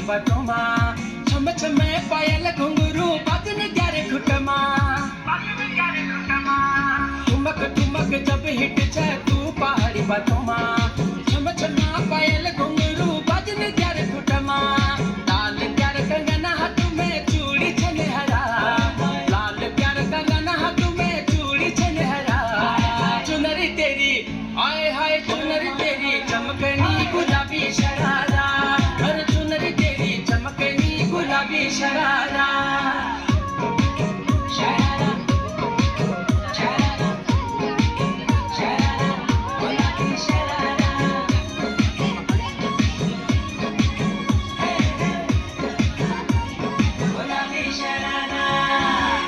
पाड़ी बातों माँ छम छम पायल घुंघरू बाजन ग्यारे घुटमा ठुमक ठुमक जब हिट जाए तू पहाड़ी बातों माँ छम छम पायल घुंघरू बाजन ग्यारे घुटमा लाल प्यार कंगना हाथ में चूड़ी छने हरा लाल प्यार कंगना हाथ में चूड़ी छने हरा चुनरी तेरी आए हाय चुनरी तेरी चमकनी गुलाबी शरारा हर चुनरी तेरी चमकनी गुलाबी शरारा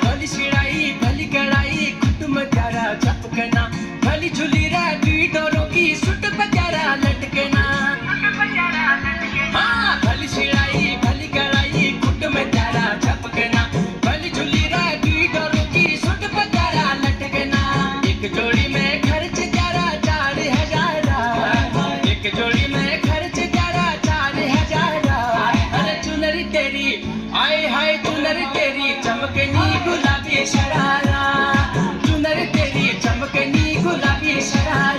भली शिड़ाई भली कड़ाई कुटुम प्यारा चपकना भली झुली राती डोरों की सुट प्यारा लटकना हाँ भली शिड़ाई भली कड़ाई कुटुम प्यारा चपकना भली झुली राती डोरों की सुट प्यारा लटकना एक जोड़ी में खर्च प्यारा 4,000 एक जोड़ी में खर्च प्यारा 4,000 अरे चुनरी तेरी आए हाय चुनरी तेरी चमकनी गुलाबी शरारा चुनरी तेरी चमकनी गुलाबी शरारा